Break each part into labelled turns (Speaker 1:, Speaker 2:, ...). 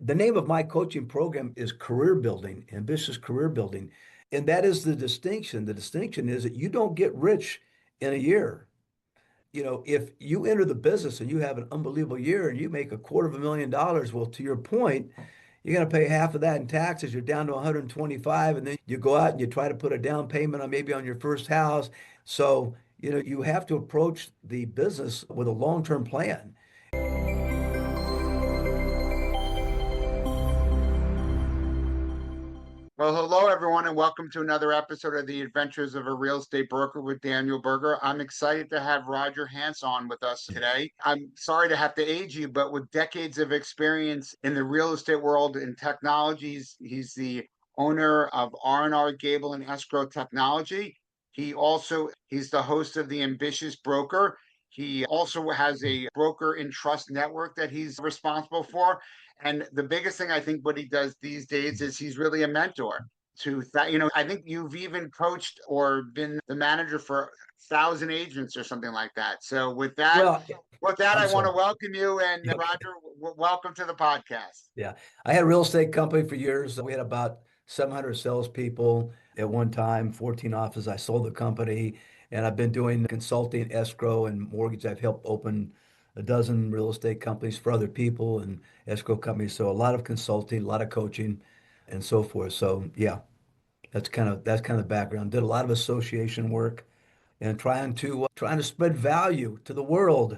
Speaker 1: The name of my coaching program is Career Building, Ambitious Career Building. And that is the distinction. The distinction is that you don't get rich in a year. If you enter the business and you have an unbelievable year and you make $250,000, well, to your point, you're going to pay half of that in taxes. You're down to 125, and then you go out and you try to put a down payment on maybe on your first house. So, you have to approach the business with a long-term plan.
Speaker 2: Well, hello, everyone, and welcome to another episode of the Adventures of a Real Estate Broker with Daniel Berger. I'm excited to have Roger Hance on with us today. I'm sorry to have to age you, but with decades of experience in the real estate world and technologies, he's the owner of R&R Gable and Escrow Technology. He's the host of the Ambitious Broker. He also has a broker and trust network that he's responsible for. And the biggest thing I think what he does these days is he's really a mentor to that. I think you've even coached or been the manager for 1,000 agents or something like that. So
Speaker 1: Well,
Speaker 2: I
Speaker 1: I'm
Speaker 2: want to
Speaker 1: sorry.
Speaker 2: welcome you, and
Speaker 1: Yep.
Speaker 2: Roger, welcome to the podcast.
Speaker 1: Yeah. I had a real estate company for years. We had about 700 salespeople at one time, 14 offices. I sold the company, and I've been doing consulting, escrow, and mortgage. I've helped open a dozen real estate companies for other people and escrow companies. So a lot of consulting, a lot of coaching, and so forth. So yeah, that's kind of the background. Did a lot of association work and trying to spread value to the world.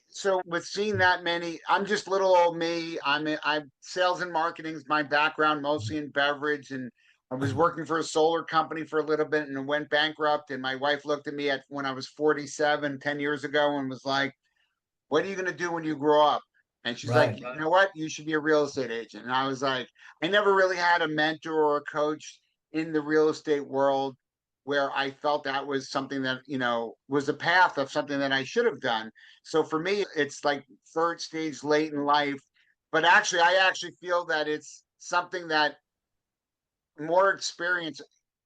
Speaker 2: So with seeing that many, I'm just little old me. I'm sales and marketing is my background, mostly in beverage, and I was working for a solar company for a little bit and went bankrupt. And my wife looked at me when I was 47, 10 years ago, and was like, "What are you going to do when you grow up?" And she's like,
Speaker 1: Right.
Speaker 2: "You know what? You should be a real estate agent." And I was like, I never really had a mentor or a coach in the real estate world where I felt that was something that, was a path of something that I should have done. So for me, it's like third stage late in life. But actually, I actually feel that it's something that more experience,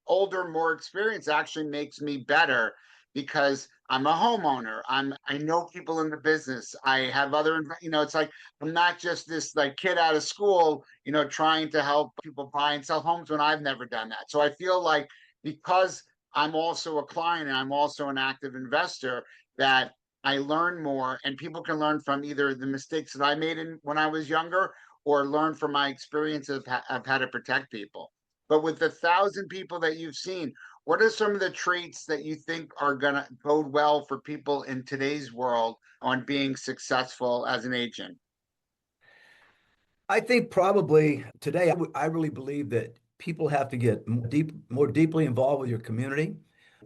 Speaker 2: older, more experience actually makes me better because I'm a homeowner. I know people in the business. I have other, it's like I'm not just this like kid out of school, trying to help people buy and sell homes when I've never done that. So I feel like because I'm also a client and I'm also an active investor, that I learn more and people can learn from either the mistakes that I made when I was younger or learn from my experience of how to protect people. But with the 1,000 people that you've seen, what are some of the traits that you think are going to bode well for people in today's world on being successful as an agent?
Speaker 1: I think probably today, I really believe that people have to get more deeply involved with your community.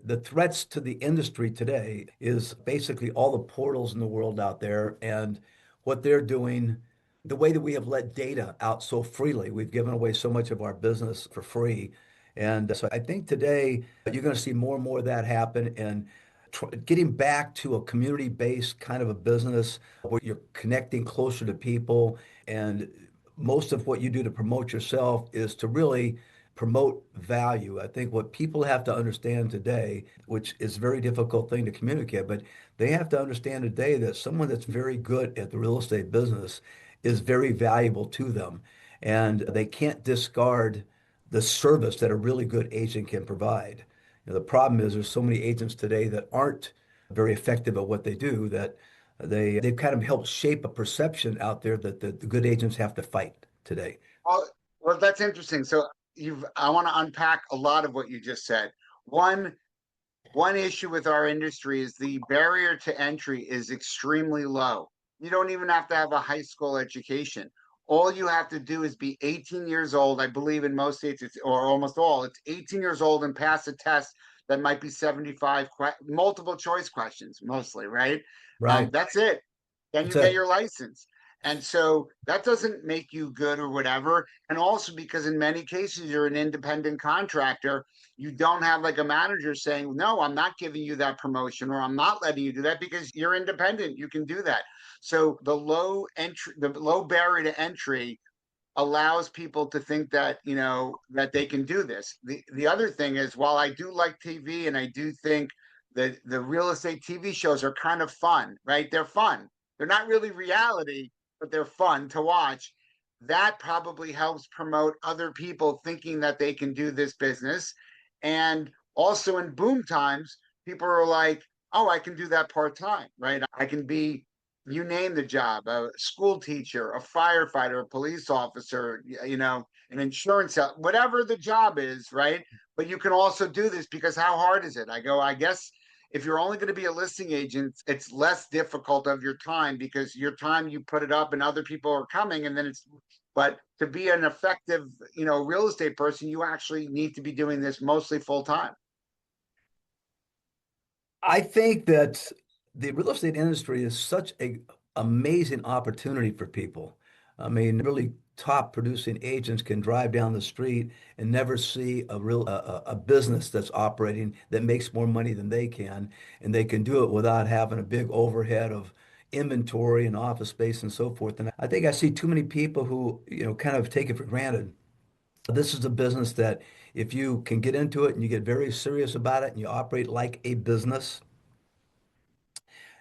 Speaker 1: The threats to the industry today is basically all the portals in the world out there and what they're doing, the way that we have let data out so freely. We've given away so much of our business for free. And so I think today you're going to see more and more of that happen. And getting back to a community-based kind of a business where you're connecting closer to people, and most of what you do to promote yourself is to really promote value. I think what people have to understand today, which is a very difficult thing to communicate, but they have to understand today that someone that's very good at the real estate business is very valuable to them. And they can't discard the service that a really good agent can provide. The problem is there's so many agents today that aren't very effective at what they do, that they've kind of helped shape a perception out there that the good agents have to fight today.
Speaker 2: Well, well, that's interesting. So I want to unpack a lot of what you just said. One, one issue with our industry is the barrier to entry is extremely low. You don't even have to have a high school education. All you have to do is be 18 years old. I believe in most states, or almost all, it's 18 years old and pass a test that might be 75 multiple choice questions, mostly, right?
Speaker 1: Right.
Speaker 2: That's it. Then
Speaker 1: That's
Speaker 2: you get
Speaker 1: it.
Speaker 2: your license. And so that doesn't make you good or whatever. And also because in many cases, you're an independent contractor, you don't have like a manager saying, no, I'm not giving you that promotion or I'm not letting you do that because you're independent. You can do that. So the low barrier to entry allows people to think that, that they can do this. The other thing is, while I do like TV and I do think that the real estate TV shows are kind of fun, right? They're fun. They're not really reality, but they're fun to watch. That probably helps promote other people thinking that they can do this business. And also in boom times, people are like, oh, I can do that part time, right? I can be, you name the job, a school teacher, a firefighter, a police officer, an insurance, whatever the job is, right? But you can also do this because how hard is it? I go, I guess if you're only going to be a listing agent, it's less difficult of your time because your time you put it up and other people are coming and then but to be an effective, real estate person, you actually need to be doing this mostly full time.
Speaker 1: I think that the real estate industry is such a amazing opportunity for people. I mean, really top producing agents can drive down the street and never see a business that's operating that makes more money than they can, and they can do it without having a big overhead of inventory and office space and so forth. And I think I see too many people who, kind of take it for granted. This is a business that if you can get into it and you get very serious about it and you operate like a business,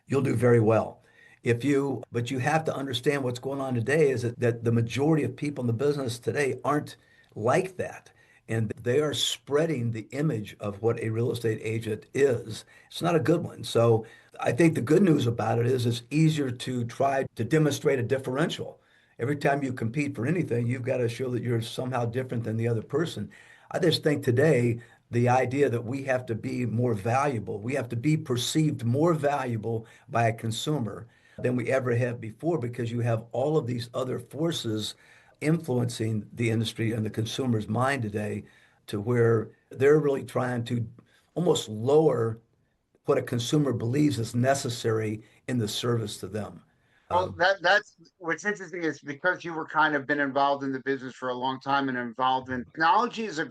Speaker 1: you'll do very well. But you have to understand what's going on today is that the majority of people in the business today aren't like that. And they are spreading the image of what a real estate agent is. It's not a good one. So I think the good news about it is it's easier to try to demonstrate a differential. Every time you compete for anything, you've got to show that you're somehow different than the other person. I just think today the idea that we have to be more valuable, we have to be perceived more valuable by a consumer than we ever have before because you have all of these other forces influencing the industry and the consumer's mind today to where they're really trying to almost lower what a consumer believes is necessary in the service to them.
Speaker 2: Well, that's what's interesting is because you were kind of been involved in the business for a long time and involved in technology is a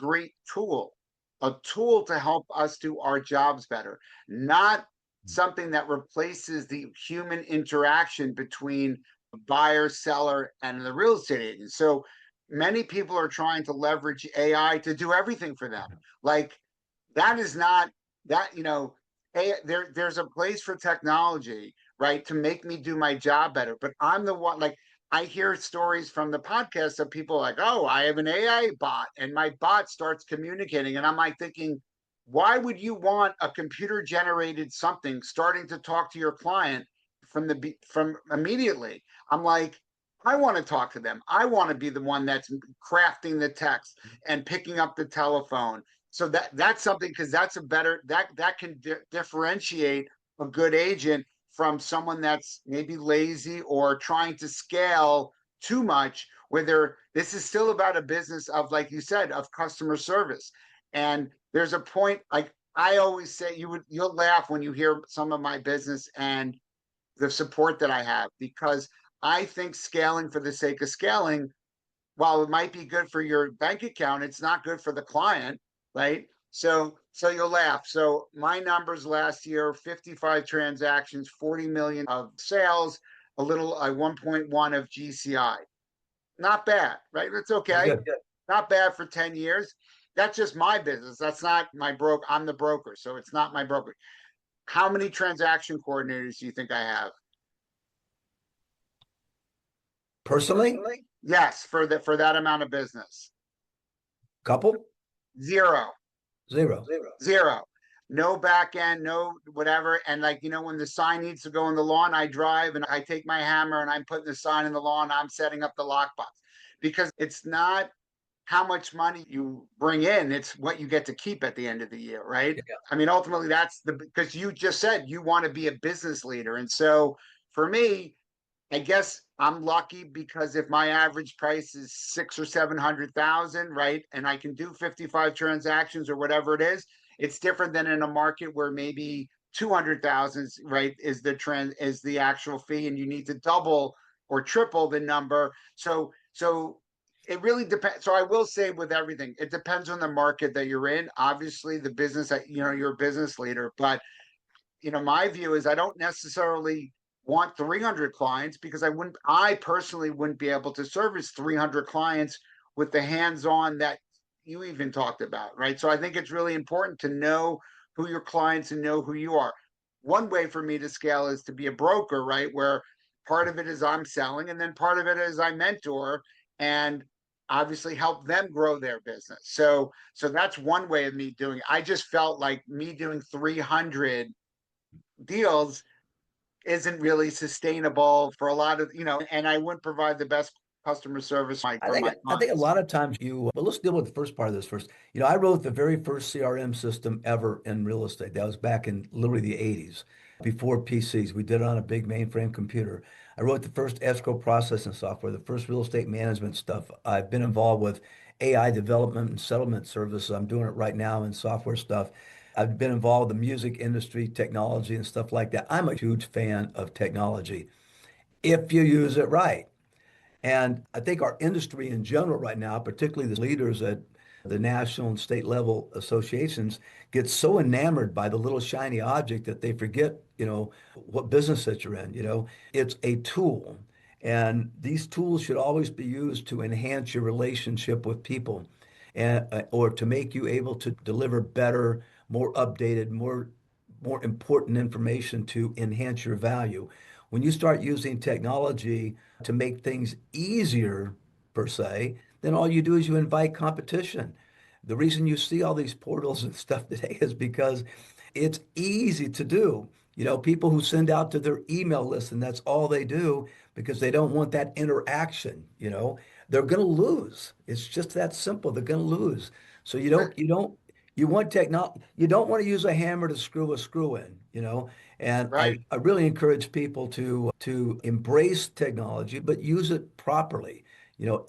Speaker 2: tool to help us do our jobs better, not something that replaces the human interaction between the buyer, seller, and the real estate agent. So many people are trying to leverage AI to do everything for them. Like that is not that, there's a place for technology, right, to make me do my job better. But I'm the one, like, I hear stories from the podcast of people like, oh, I have an AI bot and my bot starts communicating. And I'm like thinking, why would you want a computer generated something starting to talk to your client from immediately? I'm like, I want to talk to them. I want to be the one that's crafting the text and picking up the telephone. So that's something because that's a better that can differentiate a good agent from someone that's maybe lazy or trying to scale too much, whether this is still about a business of, like you said, of customer service. And there's a point, like I always say, you'll laugh when you hear some of my business and the support that I have, because I think scaling for the sake of scaling, while it might be good for your bank account, it's not good for the client, right? So you'll laugh. So my numbers last year, 55 transactions, 40 million of sales, a little 1.1 of GCI. Not bad, right? It's okay.
Speaker 1: Good.
Speaker 2: Not bad for 10 years. That's just my business. That's not my broker. I'm the broker, so it's not my broker. How many transaction coordinators do you think I have?
Speaker 1: Personally,
Speaker 2: Personally? Yes, for that amount of business.
Speaker 1: couple,
Speaker 2: Zero.
Speaker 1: zero.
Speaker 2: Zero. No back end, no whatever. And like, when the sign needs to go in the lawn, I drive and I take my hammer and I'm putting the sign in the lawn. I'm setting up the lockbox because it's not how much money you bring in, it's what you get to keep at the end of the year, right?
Speaker 1: Yeah.
Speaker 2: I mean, ultimately, because you just said you want to be a business leader. And so for me, I guess I'm lucky because if my average price is 600,000 or 700,000, right, and I can do 55 transactions or whatever it it's different than in a market where maybe 200,000, right, is the actual fee, and you need to double or triple the number. So it really depends. So I will say with everything, it depends on the market that you're in. Obviously, the business that you're a business leader, but my view is I don't necessarily want 300 clients because I personally wouldn't be able to service 300 clients with the hands-on that you even talked about, right? So I think it's really important to know who your clients and know who you are. One way for me to scale is to be a broker, right? Where part of it is I'm selling, and then part of it is I mentor and obviously help them grow their business. So that's one way of me doing it. I just felt like me doing 300 deals isn't really sustainable for a lot of, and I wouldn't provide the best customer service for my
Speaker 1: I think a
Speaker 2: clients.
Speaker 1: lot of times but let's deal with the first part of this first. I wrote the very first CRM system ever in real estate. That was back in literally the 80s, before PCs. We did it on a big mainframe computer. I wrote the first escrow processing software, the first real estate management stuff. I've been involved with AI development and settlement services. I'm doing it right now in software stuff. I've been involved in the music industry, technology, and stuff like that. I'm a huge fan of technology if you use it right. And I think our industry in general right now, particularly the leaders at the national and state level associations, get so enamored by the little shiny object that they forget, what business that you're in. It's a tool. And these tools should always be used to enhance your relationship with people and or to make you able to deliver better, more updated, more important information to enhance your value. When you start using technology to make things easier, per se, then all you do is you invite competition. The reason you see all these portals and stuff today is because it's easy to do. People who send out to their email list and that's all they do because they don't want that interaction, they're going to lose. It's just that simple. They're going to lose. So you want you don't want to use a hammer to screw a screw in. And
Speaker 2: Right.
Speaker 1: I really encourage people to embrace technology, but use it properly.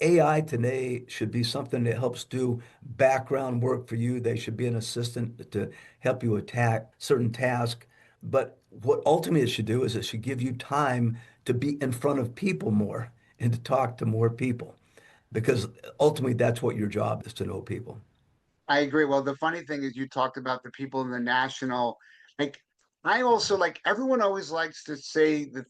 Speaker 1: AI today should be something that helps do background work for you. They should be an assistant to help you attack certain tasks. But what ultimately it should do is it should give you time to be in front of people more and to talk to more people. Because ultimately that's what your job is, to know people.
Speaker 2: I agree. Well, the funny thing is you talked about the people in the national, like I also like everyone always likes to say the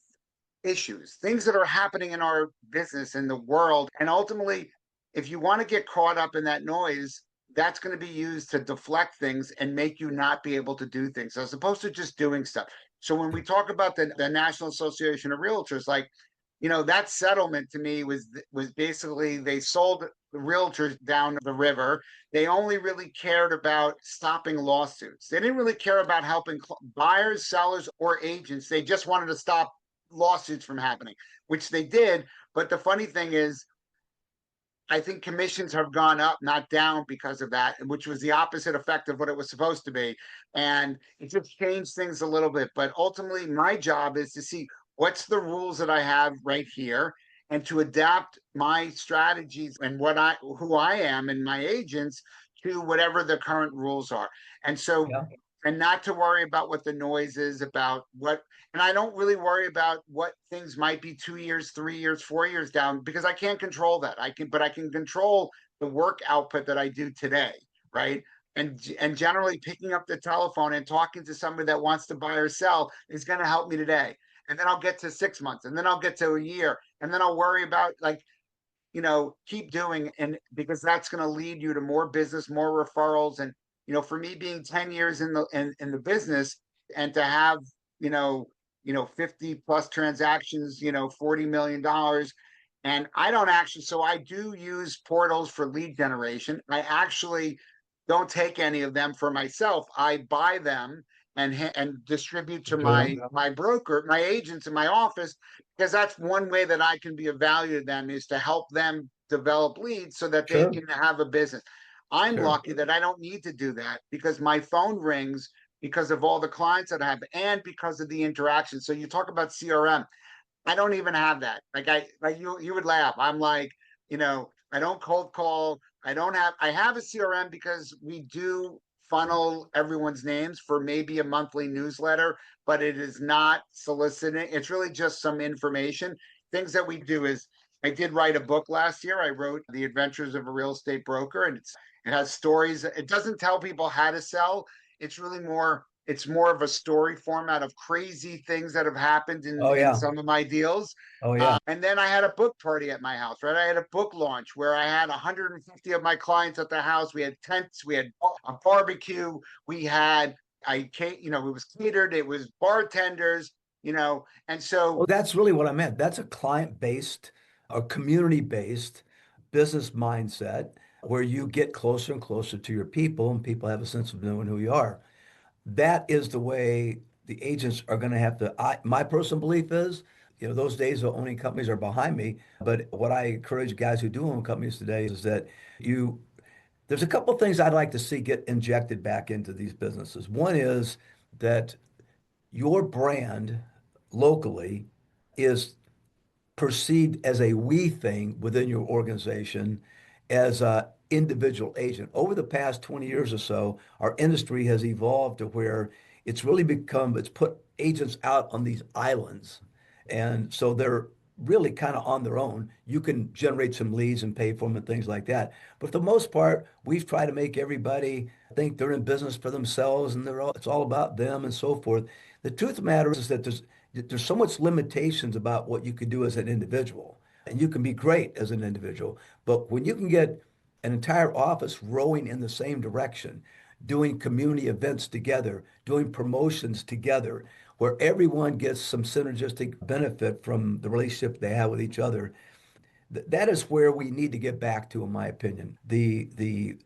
Speaker 2: issues, things that are happening in our business in the world. And ultimately, if you want to get caught up in that noise, that's going to be used to deflect things and make you not be able to do things as opposed to just doing stuff. So when we talk about the National Association of Realtors, like, that settlement to me was basically they sold the realtors down the river. They only really cared about stopping lawsuits. They didn't really care about helping buyers, sellers, or agents. They just wanted to stop lawsuits from happening, which they did. But the funny thing is, I think commissions have gone up, not down because of that, which was the opposite effect of what it was supposed to be. And it just changed things a little bit. But ultimately, my job is to see what's the rules that I have right here and to adapt my strategies and who I am and my agents to whatever the current rules are. And so
Speaker 1: Yeah,
Speaker 2: and not to worry about what the noise is about and I don't really worry about what things might be 2 years, 3 years, 4 years down because I can't control that. But I can control the work output that I do today, right? And generally picking up the telephone and talking to somebody that wants to buy or sell is going to help me today. And then I'll get to 6 months, and then I'll get to a year, and then I'll worry about like keep doing, and because that's going to lead you to more business, more referrals. And for me being 10 years in the business and to have, you know, 50 plus transactions, $40 million. And I don't actually, so I do use portals for lead generation. I actually don't take any of them for myself. I buy them and distribute to
Speaker 1: enjoy them.
Speaker 2: my broker, my agents in my office, because that's one way that I can be of value to them is to help them develop leads so that they
Speaker 1: Sure,
Speaker 2: can have a business. I'm
Speaker 1: sure.
Speaker 2: lucky that I don't need to do that because my phone rings because of all the clients that I have and because of the interaction. So you talk about CRM. I don't even have that. Like you would laugh. I'm like, I don't cold call. I have a CRM because we do funnel everyone's names for maybe a monthly newsletter, but it is not soliciting. It's really just some information. Things that we do is I did write a book last year. I wrote The Adventures of a Real Estate Broker, and it has stories. It doesn't tell people how to sell. It's more of a story format of crazy things that have happened
Speaker 1: Oh
Speaker 2: in
Speaker 1: yeah.
Speaker 2: some of my deals.
Speaker 1: Oh yeah.
Speaker 2: And then I had a book party at my house, right? I had a book launch where I had 150 of my clients at the house. We had tents, we had a barbecue, we had, it was catered, it was bartenders, And so
Speaker 1: Well, that's really what I meant. That's a client-based, a community-based business mindset where you get closer and closer to your people and people have a sense of knowing who you are. That is the way the agents are going to have to. My personal belief is, those days of owning companies are behind me. But what I encourage guys who do own companies today is that you, there's a couple of things I'd like to see get injected back into these businesses. One is that your brand locally is perceived as a we thing within your organization as a individual agent. Over the past 20 years or so, our industry has evolved to where it's put agents out on these islands. And so they're really kind of on their own. You can generate some leads and pay for them and things like that. But for the most part, we've tried to make everybody think they're in business for themselves and it's all about them and so forth. The truth of the matter is that there's so much limitations about what you can do as an individual. And you can be great as an individual, but when you can get an entire office rowing in the same direction, doing community events together, doing promotions together, where everyone gets some synergistic benefit from the relationship they have with each other, that is where we need to get back to, in my opinion. The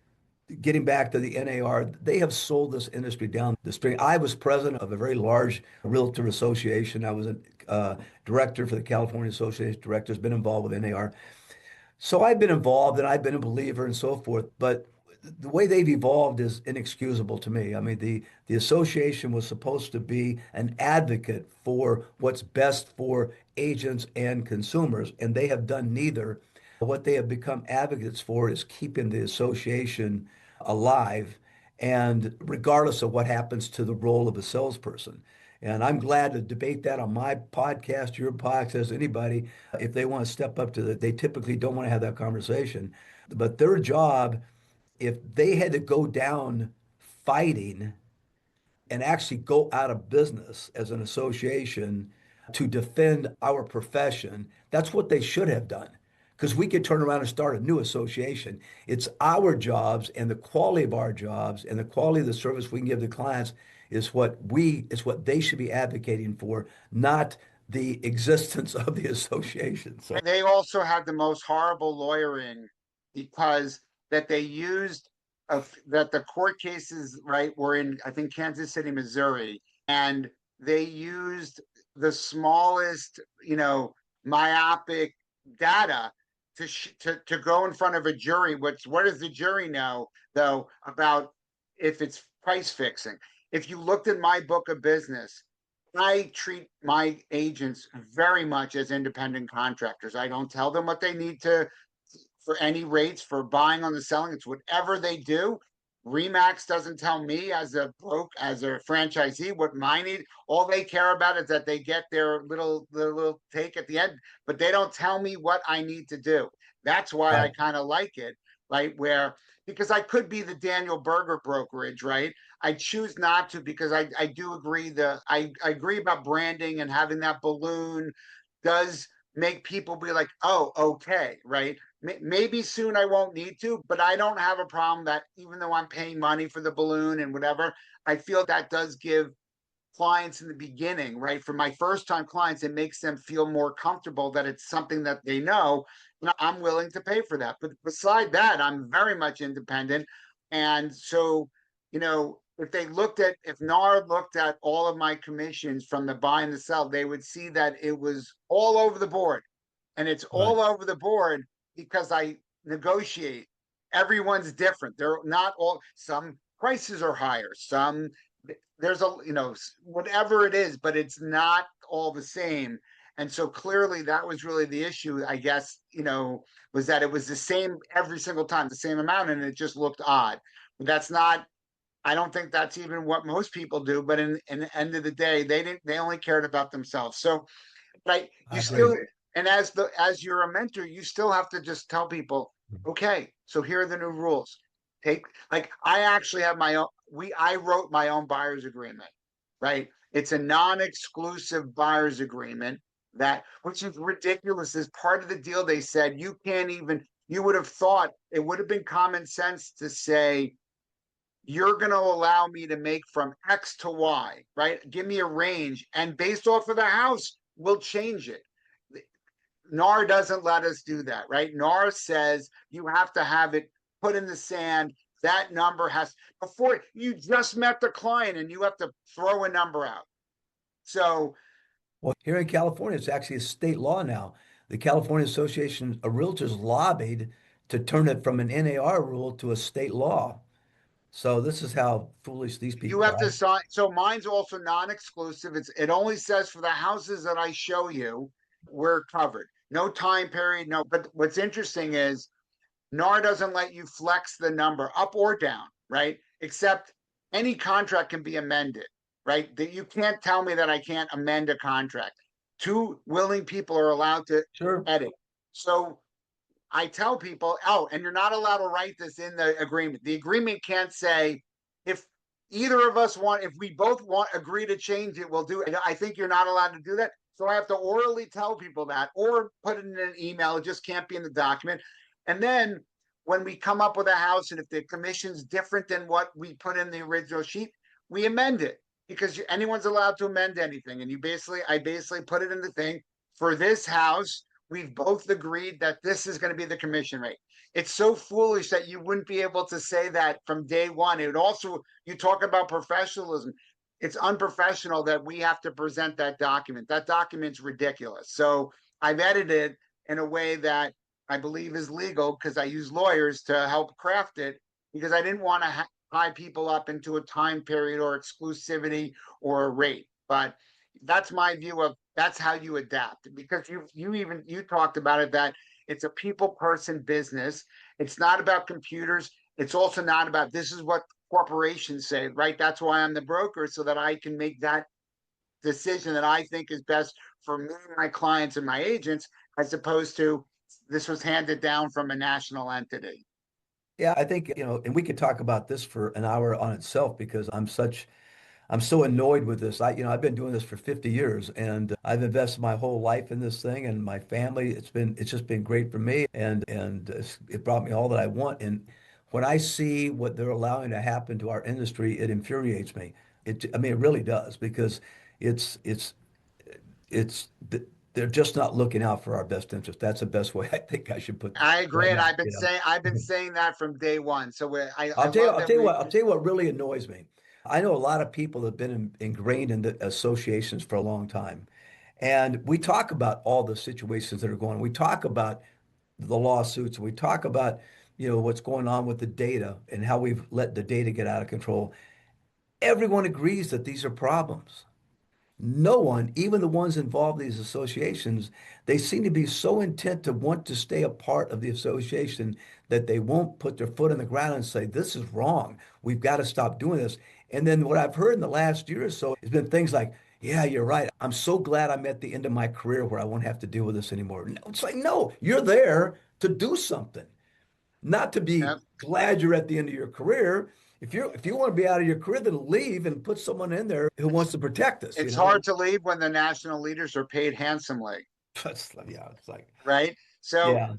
Speaker 1: getting back to the NAR, they have sold this industry down the street. I was president of a very large realtor association. I was a director for the California Association of Directors, been involved with NAR. So I've been involved and I've been a believer and so forth, but the way they've evolved is inexcusable to me. I mean, the association was supposed to be an advocate for what's best for agents and consumers, and they have done neither. What they have become advocates for is keeping the association alive, and regardless of what happens to the role of a salesperson. And I'm glad to debate that on my podcast, your podcast, anybody, if they want to step up to that. They typically don't want to have that conversation. But their job, if they had to go down fighting and actually go out of business as an association to defend our profession, that's what they should have done. Because we could turn around and start a new association. It's our jobs and the quality of our jobs and the quality of the service we can give to clients is what they should be advocating for, not the existence of the association. So
Speaker 2: they also had the most horrible lawyering because that they used that the court cases, right, were in, I think, Kansas City, Missouri, and they used the smallest, myopic data to go in front of a jury. What does the jury know though about if it's price fixing? If you looked at my book of business, I treat my agents very much as independent contractors. I don't tell them what they need to for any rates for buying on the selling. It's whatever they do. Remax doesn't tell me as a franchisee what my need. All they care about is that they get their little take at the end, but they don't tell me what I need to do. That's why I
Speaker 1: right.
Speaker 2: kind of like it, right? Where because I could be the Daniel Berger brokerage, right? I choose not to because I do agree I agree about branding and having that balloon does make people be like, oh, okay, right? Maybe soon I won't need to, but I don't have a problem that even though I'm paying money for the balloon and whatever, I feel that does give clients in the beginning, right? For my first time clients, it makes them feel more comfortable that it's something that they know. And I'm willing to pay for that. But beside that, I'm very much independent. And so, if NAR looked at all of my commissions from the buy and the sell, they would see that it was all over the board. And it's
Speaker 1: Right.
Speaker 2: all over the board because I negotiate. Everyone's different. They're not all, some prices are higher, some there's whatever it is, but it's not all the same. And so clearly that was really the issue, I guess, was that it was the same every single time, the same amount, and it just looked odd. But that's not, I don't think that's even what most people do, but in the end of the day, they only cared about themselves. So like
Speaker 1: I
Speaker 2: you
Speaker 1: agree.
Speaker 2: still, and as you're a mentor, you still have to just tell people, okay, so here are the new rules. Take like I actually have my own I wrote my own buyer's agreement, right? It's a non-exclusive buyer's agreement that which is ridiculous. As part of the deal, they said you can't even you would have thought it would have been common sense to say you're going to allow me to make from X to Y, right? Give me a range. And based off of the house, we'll change it. NAR doesn't let us do that, right? NAR says you have to have it put in the sand. That number has, before you just met the client and you have to throw a number out. So
Speaker 1: Well, here in California, it's actually a state law now. The California Association of Realtors lobbied to turn it from an NAR rule to a state law. So this is how foolish these
Speaker 2: you
Speaker 1: people
Speaker 2: have to
Speaker 1: are.
Speaker 2: sign. So mine's also non-exclusive. It only says for the houses that I show you, we're covered. No time period. No. But what's interesting is NAR doesn't let you flex the number up or down, right? Except any contract can be amended, right? That you can't tell me that I can't amend a contract. Two willing people are allowed to
Speaker 1: Sure.
Speaker 2: edit. So I tell people, oh, and you're not allowed to write this in the agreement. The agreement can't say if either of us want, if we both want agree to change it, we'll do it. I think you're not allowed to do that. So I have to orally tell people that or put it in an email. It just can't be in the document. And then when we come up with a house and if the commission's different than what we put in the original sheet, we amend it because anyone's allowed to amend anything. And I basically put it in the thing for this house we've both agreed that this is going to be the commission rate. It's so foolish that you wouldn't be able to say that from day one. It would also, you talk about professionalism. It's unprofessional that we have to present that document. That document's ridiculous. So I've edited in a way that I believe is legal because I use lawyers to help craft it because I didn't want to tie people up into a time period or exclusivity or a rate. But that's my view of that's how you adapt because you talked about it that it's a people person business. It's not about computers. It's also not about this is what corporations say, right? That's why I'm the broker so that I can make that decision that I think is best for me, my clients, and my agents, as opposed to this was handed down from a national entity.
Speaker 1: Yeah, I think, and we could talk about this for an hour on itself because I'm so annoyed with this. I've been doing this for 50 years and I've invested my whole life in this thing and my family. It's just been great for me and it brought me all that I want. And when I see what they're allowing to happen to our industry, it infuriates me. I mean, it really does because it's, it's, it's, they're just not looking out for our best interest. That's the best way I think I should put
Speaker 2: I
Speaker 1: right
Speaker 2: agree, and
Speaker 1: now,
Speaker 2: I've been saying that from day one. So I
Speaker 1: I'll tell you,
Speaker 2: love
Speaker 1: I'll
Speaker 2: that
Speaker 1: tell you
Speaker 2: we
Speaker 1: what, I'll tell you what really annoys me. I know a lot of people have been ingrained in the associations for a long time. And we talk about all the situations that are going on. We talk about the lawsuits. We talk about, what's going on with the data and how we've let the data get out of control. Everyone agrees that these are problems. No one, even the ones involved in these associations, they seem to be so intent to want to stay a part of the association that they won't put their foot on the ground and say, this is wrong. We've got to stop doing this. And then what I've heard in the last year or so has been things like, yeah, you're right. I'm so glad I'm at the end of my career where I won't have to deal with this anymore. No, it's like, no, you're there to do something, not to be
Speaker 2: yep.
Speaker 1: glad you're at the end of your career. If you want to be out of your career, then leave and put someone in there who wants to protect us,
Speaker 2: It's hard to leave when the national leaders are paid handsomely,
Speaker 1: Yeah, it's like,
Speaker 2: right? So,
Speaker 1: yeah,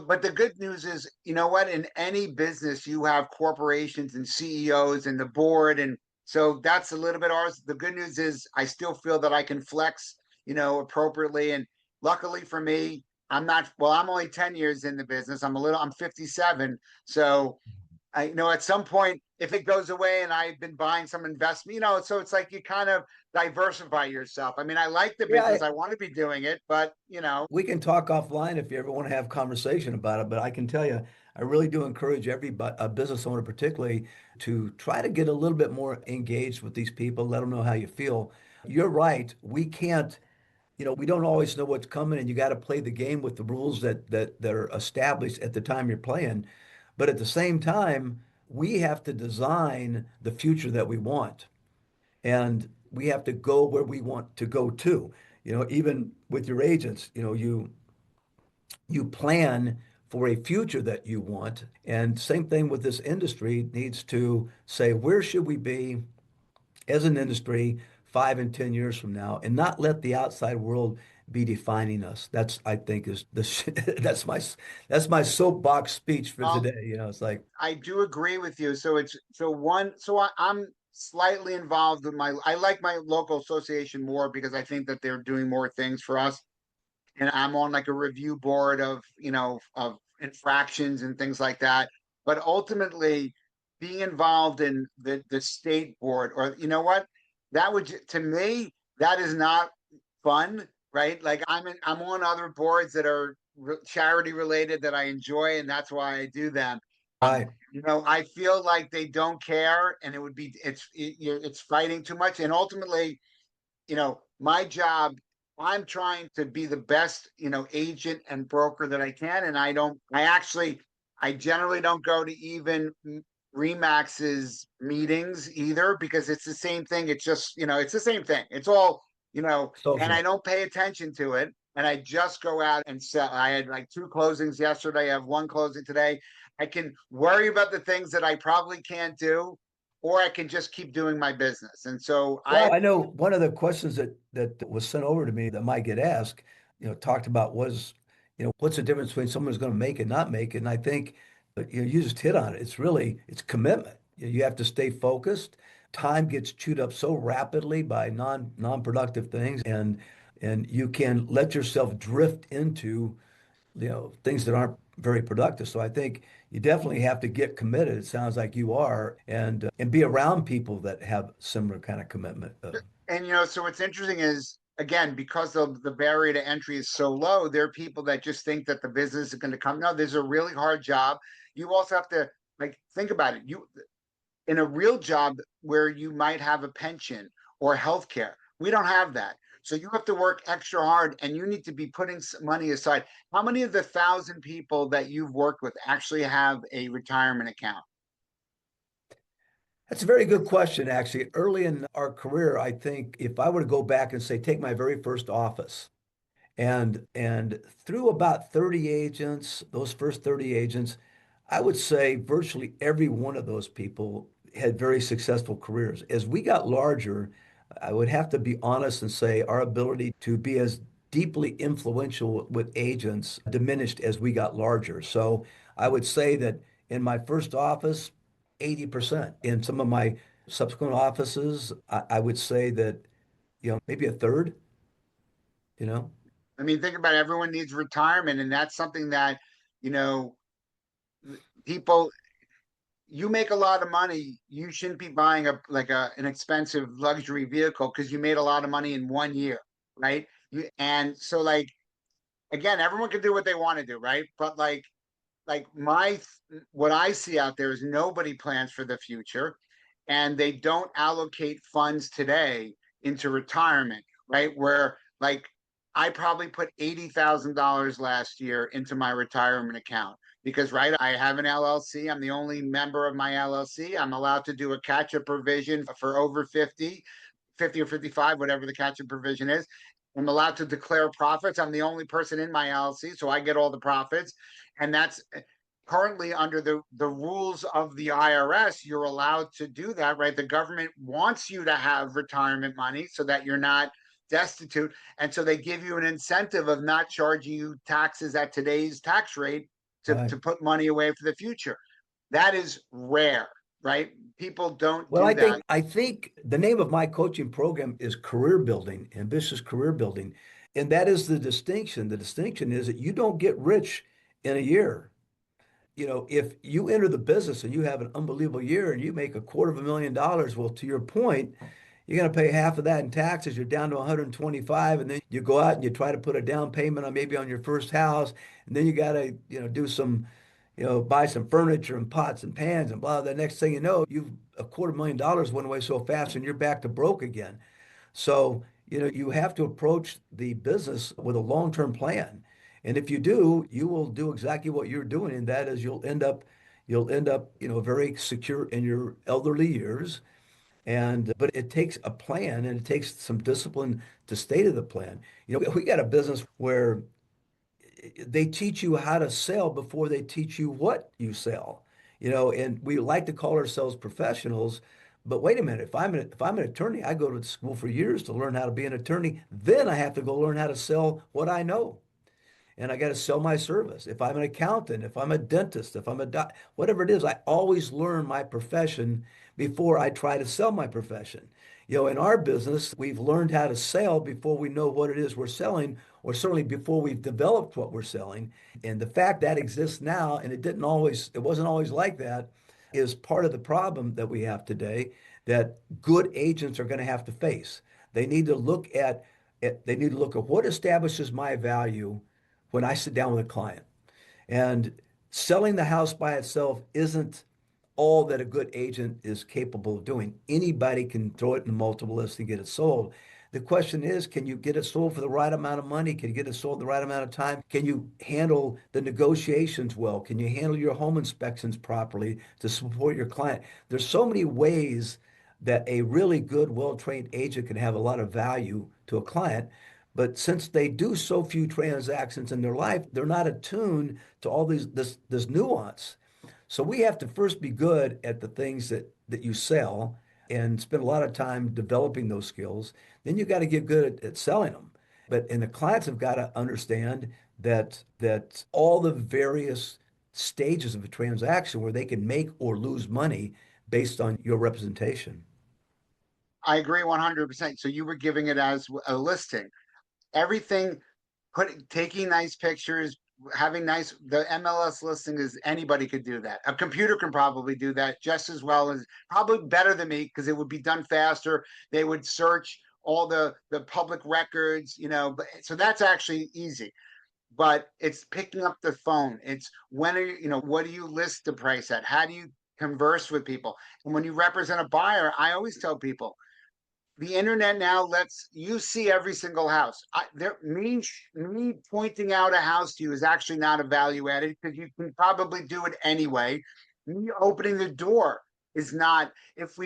Speaker 2: but the good news is, you know what? In any business, you have corporations and CEOs and the board, and so that's a little bit ours. The good news is, I still feel that I can flex, appropriately. And luckily for me, I'm not. Well, I'm only 10 years in the business. I'm 57, so I know at some point if it goes away and I've been buying some investment, so it's like you kind of diversify yourself. I mean, I like the
Speaker 1: yeah.
Speaker 2: business, I want to be doing it, but
Speaker 1: We can talk offline if you ever want to have a conversation about it. But I can tell you, I really do encourage a business owner, particularly, to try to get a little bit more engaged with these people. Let them know how you feel. You're right. We can't. We don't always know what's coming, and you got to play the game with the rules that are established at the time you're playing. But at the same time, we have to design the future that we want. And we have to go where we want to go to. Even with your agents, you plan for a future that you want. And same thing with this industry needs to say, where should we be as an industry 5 and 10 years from now, and not let the outside world be defining us. That's, I think, is the that's my soapbox speech for
Speaker 2: Well,
Speaker 1: today. It's like,
Speaker 2: I do agree with you. I'm slightly involved with I like my local association more because I think that they're doing more things for us. And I'm on like a review board of, of infractions and things like that. But ultimately, being involved in the state board, or you know what, that would, to me, that is not fun, right? Like I'm on other boards that are charity related that I enjoy, and that's why I do them. Um,
Speaker 1: right.
Speaker 2: I feel like they don't care, and it's fighting too much, and ultimately, my job, I'm trying to be the best, agent and broker that I can. And I generally don't go to even Remax's meetings either because it's the same thing. It's just, it's the same thing. It's all, and I
Speaker 1: Social.
Speaker 2: don't pay attention to it. And I just go out and sell. I had like two closings yesterday. I have one closing today. I can worry about the things that I probably can't do, or I can just keep doing my business. And so
Speaker 1: Well, I know one of the questions that was sent over to me that might get asked, talked about was, what's the difference between someone who's going to make and not make it? And I think you just hit on it. It's commitment. You have to stay focused. Time gets chewed up so rapidly by non-productive things, and you can let yourself drift into things that aren't very productive. So I think you definitely have to get committed. It sounds like you are, and be around people that have similar kind of commitment.
Speaker 2: And so what's interesting is, again, because the barrier to entry is so low, there are people that just think that the business is going to come. No, there's a really hard job. You also have to, like, think about it. You In a real job where you might have a pension or health care, we don't have that. So you have to work extra hard, and you need to be putting money aside. How many of the 1,000 people that you've worked with actually have a retirement account?
Speaker 1: That's a very good question, actually. Early in our career, I think if I were to go back and say, take my very first office, and through about 30 agents, those first 30 agents, I would say virtually every one of those people had very successful careers. As we got larger, I would have to be honest and say our ability to be as deeply influential with agents diminished as we got larger. So I would say that in my first office, 80%. In some of my subsequent offices, I would say that, maybe a third, you know.
Speaker 2: I mean, think about it, everyone needs retirement, and that's something that, you know, people, you make a lot of money, you shouldn't be buying an expensive luxury vehicle because you made a lot of money in 1 year, right? And so, like, again, everyone can do what they want to do, right? But like my what I see out there is nobody plans for the future, and they don't allocate funds today into retirement, right? Where, like, I probably put $80,000 last year into my retirement account because, right, I have an LLC. I'm the only member of my LLC. I'm allowed to do a catch-up provision for over 50 or 55, whatever the catch-up provision is. I'm allowed to declare profits. I'm the only person in my LLC, so I get all the profits. And that's currently under the rules of the IRS. You're allowed to do that, right? The government wants you to have retirement money so that you're not destitute. And so they give you an incentive of not charging you taxes at today's tax rate
Speaker 1: Right.
Speaker 2: to put money away for the future. That is rare, right? People don't
Speaker 1: Well,
Speaker 2: do that.
Speaker 1: I think the name of my coaching program is career building, ambitious career building. And that is the distinction. The distinction is that you don't get rich in a year. If you enter the business and you have an unbelievable year and you make $250,000, well, to your point, you're going to pay half of that in taxes. You're down to 125, and then you go out and you try to put a down payment on maybe on your first house, and then you got to, do some, buy some furniture and pots and pans and blah. The next thing you know, you've $250,000 went away so fast, and you're back to broke again. So, you have to approach the business with a long-term plan. And if you do, you will do exactly what you're doing, and that is you'll end up, very secure in your elderly years. But it takes a plan and it takes some discipline to stay to the plan. We got a business where they teach you how to sell before they teach you what you sell. And we like to call ourselves professionals, But wait a minute, if I'm an attorney, I go to school for years to learn how to be an attorney. Then I have to go learn how to sell what I know. And I got to sell my service. If I'm an accountant, if I'm a dentist, if I'm a doc, whatever it is, I always learn my profession before I try to sell my profession. In our business, we've learned how to sell before we know what it is we're selling, or certainly before we've developed what we're selling. And the fact that exists now, and it wasn't always like that, is part of the problem that we have today that good agents are going to have to face. They need to look at, they need to look at what establishes my value when I sit down with a client. And selling the house by itself isn't all that a good agent is capable of doing. Anybody can throw it in the multiple list and get it sold. The question is, can you get it sold for the right amount of money? Can you get it sold the right amount of time? Can you handle the negotiations well? Can you handle your home inspections properly to support your client? There's so many ways that a really good, well-trained agent can have a lot of value to a client. But since they do so few transactions in their life, they're not attuned to all this nuance. So we have to first be good at the things that you sell and spend a lot of time developing those skills. Then you got to get good at selling them. And the clients have got to understand that all the various stages of a transaction where they can make or lose money based on your representation.
Speaker 2: I agree 100%. So you were giving it as a listing. Everything, taking nice pictures, having the MLS listing is anybody could do that. A computer can probably do that just as well as, probably better than me, because it would be done faster. They would search all the public records, so that's actually easy. But it's picking up the phone. It's when are what do you list the price at? How do you converse with people? And when you represent a buyer, I always tell people, the internet now lets you see every single house. Me pointing out a house to you is actually not a value added, because you can probably do it anyway. Me opening the door is not. If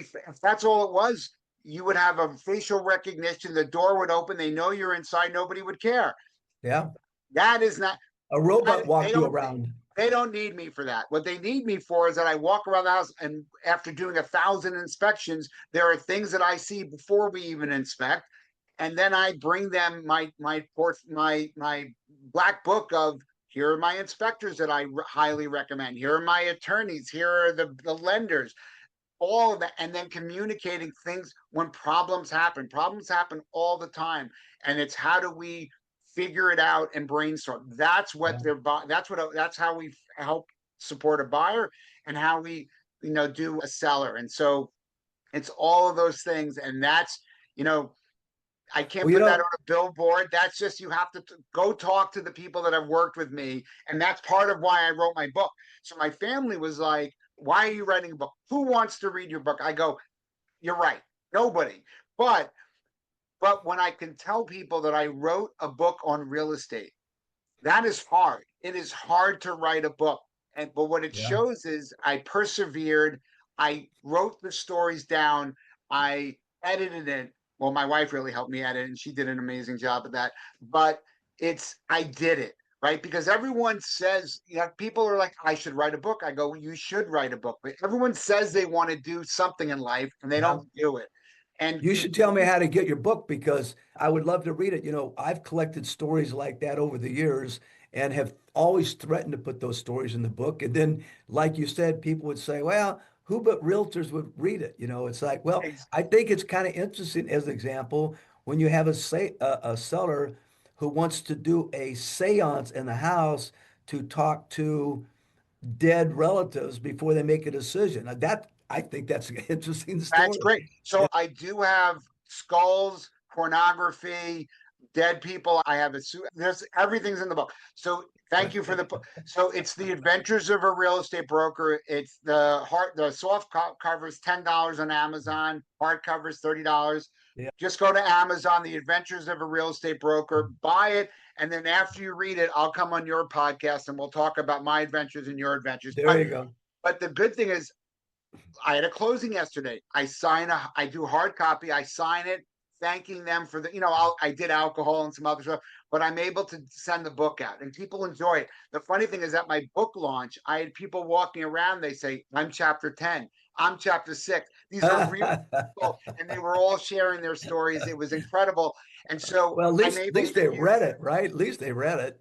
Speaker 2: that's all it was, you would have a facial recognition. The door would open. They know you're inside. Nobody would care.
Speaker 1: Yeah.
Speaker 2: That is not.
Speaker 1: A robot
Speaker 2: They
Speaker 1: walk you
Speaker 2: don't.
Speaker 1: around.
Speaker 2: They don't need me for that. What they need me for is that I walk around the house, and after doing 1,000 inspections, there are things that I see before we even inspect, and then I bring them my black book of, here are my inspectors that I highly recommend. Here are my attorneys. Here are the lenders. All of that, and then communicating things when problems happen. Problems happen all the time, and it's how do we figure it out and brainstorm. That's what
Speaker 1: Yeah.
Speaker 2: that's how we help support a buyer, and how we do a seller. And so it's all of those things, and that's you know I can't
Speaker 1: Well, you
Speaker 2: put that
Speaker 1: know,
Speaker 2: on a billboard. That's just, you have to go talk to the people that have worked with me. And that's part of why I wrote my book. So my family was like, why are you writing a book? Who wants to read your book? I go, you're right. Nobody. But when I can tell people that I wrote a book on real estate, that is hard. It is hard to write a book. But what it
Speaker 1: yeah.
Speaker 2: shows is I persevered. I wrote the stories down. I edited it. Well, my wife really helped me edit, and she did an amazing job of that. But I did it, right? Because everyone says, people are like, I should write a book. I go, well, you should write a book. But everyone says they want to do something in life, and they
Speaker 1: Yeah.
Speaker 2: don't do it. And
Speaker 1: You should tell me how to get your book because I would love to read it. I've collected stories like that over the years and have always threatened to put those stories in the book. And then, like you said, people would say, well, who but realtors would read it? It's like, well, I think it's kind of interesting as an example when you have a seller who wants to do a seance in the house to talk to dead relatives before they make a decision. I think that's an interesting
Speaker 2: That's
Speaker 1: story.
Speaker 2: great. So I do have skulls, pornography, dead people. I have there's everything's in the book. So thank you for so it's The Adventures of a Real Estate Broker. It's the soft cover is $10 on Amazon. Hardcover is $30.
Speaker 1: Yeah.
Speaker 2: Just go to Amazon, The Adventures of a Real Estate Broker, buy it, and then after you read it, I'll come on your podcast and we'll talk about my adventures and your adventures.
Speaker 1: There you go.
Speaker 2: But the good thing is, I had a closing yesterday. I do hard copy. I sign it, thanking them for I did alcohol and some other stuff, but I'm able to send the book out and people enjoy it. The funny thing is, at my book launch, I had people walking around. They say, I'm chapter 10. I'm chapter 6. These are real people, and they were all sharing their stories. It was incredible. And so
Speaker 1: Well,
Speaker 2: I'm
Speaker 1: at
Speaker 2: able
Speaker 1: least
Speaker 2: to
Speaker 1: they
Speaker 2: use.
Speaker 1: read it, right? At least they read it.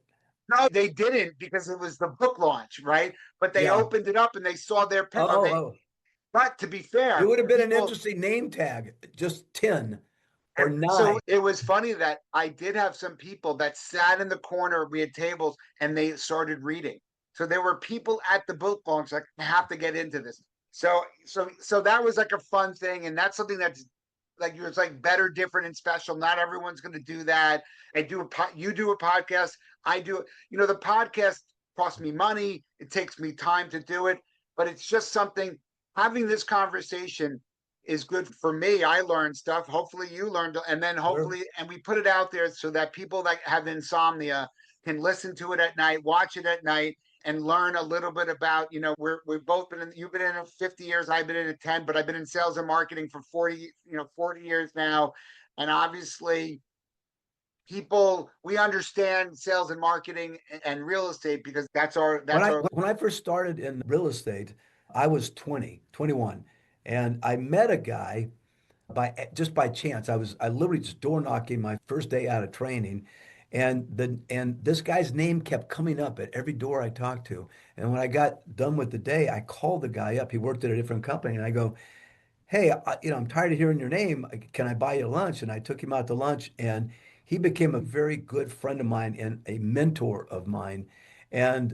Speaker 2: No, they didn't because it was the book launch, right? But they
Speaker 1: Yeah.
Speaker 2: opened it up and they saw their
Speaker 1: Oh,
Speaker 2: they.
Speaker 1: oh.
Speaker 2: But to be
Speaker 1: It
Speaker 2: fair,
Speaker 1: would have been an
Speaker 2: people.
Speaker 1: interesting name tag, just 10 or
Speaker 2: And so
Speaker 1: 9.
Speaker 2: it was funny that I did have some people that sat in the corner. We had tables and they started reading. So there were people at the book launch like, I have to get into this. So that was like a fun thing, and that's something that's like it's like better, different, and special. Not everyone's going to do that. You do a podcast. I do. The podcast costs me money. It takes me time to do it, but it's just something. Having this conversation is good for me. I learned stuff. Hopefully you learned, and then
Speaker 1: Sure.
Speaker 2: hopefully, and we put it out there so that people that have insomnia can listen to it at night, watch it at night, and learn a little bit about, we've both been in, you've been in it 50 years, I've been in it 10, but I've been in sales and marketing for 40 years now. And obviously we understand sales and marketing and real estate because
Speaker 1: When I first started in real estate, I was 20, 21, and I met a guy by chance. I literally just door knocking my first day out of training, and this guy's name kept coming up at every door I talked to. And when I got done with the day, I called the guy up. He worked at a different company, and I go, "Hey, I'm tired of hearing your name. Can I buy you lunch?" And I took him out to lunch, and he became a very good friend of mine and a mentor of mine. And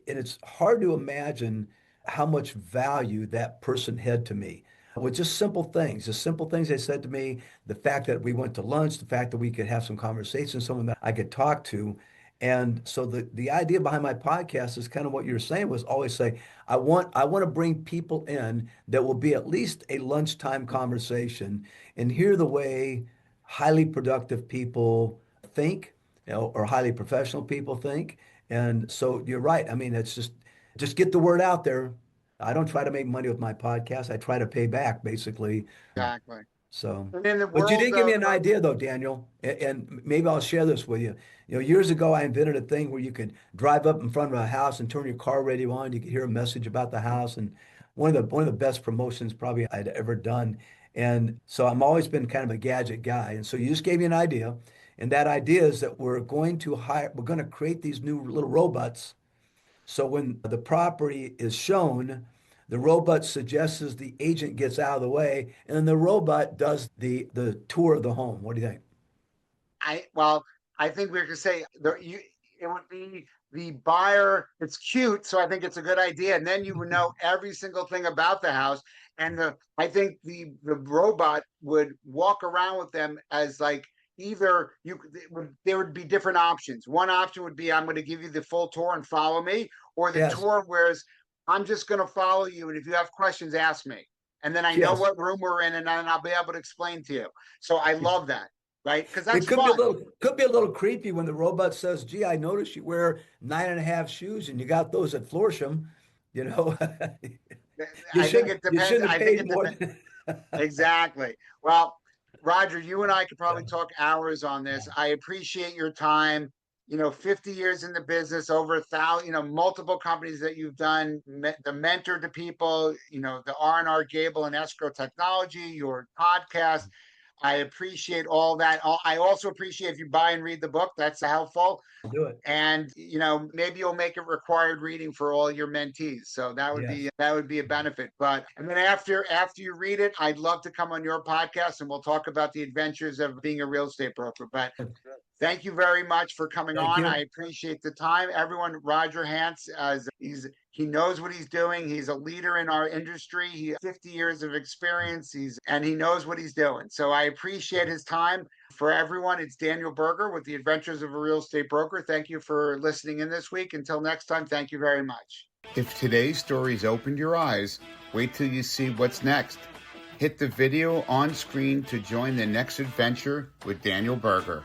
Speaker 1: it's hard to imagine how much value that person had to me with just simple things they said to me, the fact that we went to lunch, the fact that we could have some conversation, someone that I could talk to. And so the idea behind my podcast is kind of what you're saying was always say, I want to bring people in that will be at least a lunchtime conversation and hear the way highly productive people think, or highly professional people think. And so you're right. I mean, it's just get the word out there. I don't try to make money with my podcast. I try to pay back basically.
Speaker 2: exactly.
Speaker 1: So,
Speaker 2: And in the
Speaker 1: but you
Speaker 2: world
Speaker 1: did give me
Speaker 2: of
Speaker 1: an idea though, Daniel, and maybe I'll share this with you. Years ago, I invented a thing where you could drive up in front of a house and turn your car radio on. You could hear a message about the house, and one of the best promotions probably I'd ever done. And so I'm always been kind of a gadget guy. And so you just gave me an idea, and that idea is that we're going to create these new little robots so when the property is shown, the robot suggests the agent gets out of the way, and then the robot does the tour of the home. What do you think?
Speaker 2: well, I think we could say it would be the buyer. It's cute, so I think it's a good idea. And then you would know every single thing about the house. And I think the robot would walk around with them as like either there would be different options. One option would be I'm going to give you the full tour and follow me, or the
Speaker 1: Yes,
Speaker 2: tour whereas I'm just going to follow you, and if you have questions, ask me. And then I know
Speaker 1: yes.
Speaker 2: what room we're in, and then I'll be able to explain to you. So I love that, right? Because
Speaker 1: It
Speaker 2: that's fun.
Speaker 1: could be a little creepy when the robot says, "Gee, I noticed you wear 9.5 shoes, and you got those at Florsham." You know, you
Speaker 2: I think
Speaker 1: should
Speaker 2: it
Speaker 1: you
Speaker 2: depends.
Speaker 1: shouldn't have
Speaker 2: I think
Speaker 1: paid
Speaker 2: it
Speaker 1: more
Speaker 2: depends.
Speaker 1: than.
Speaker 2: Exactly. Well, Roger, you and I could
Speaker 1: Yeah,
Speaker 2: probably talk hours on
Speaker 1: yeah.
Speaker 2: this. I appreciate your time. 50 years in the business, over 1,000, multiple companies that you've done, the mentor to people, the R&R Gable and Escrow Technology, your podcast. I appreciate all that. I also appreciate if you buy and read the book. That's helpful.
Speaker 1: I'll do it.
Speaker 2: And maybe you'll make it required reading for all your mentees, so
Speaker 1: Yes.
Speaker 2: that would be a benefit. But and then after you read it, I'd love to come on your podcast and we'll talk about the adventures of being a real estate broker. But thank you very much for coming
Speaker 1: Thank
Speaker 2: on. I
Speaker 1: you.
Speaker 2: appreciate the time. Everyone, Roger Hance, as he knows what he's doing. He's a leader in our industry. He has 50 years of experience. And he knows what he's doing. So I appreciate his time. For everyone, it's Daniel Berger with the Adventures of a Real Estate Broker. Thank you for listening in this week. Until next time, thank you very much. If today's stories opened your eyes, wait till you see what's next. Hit the video on screen to join the next adventure with Daniel Berger.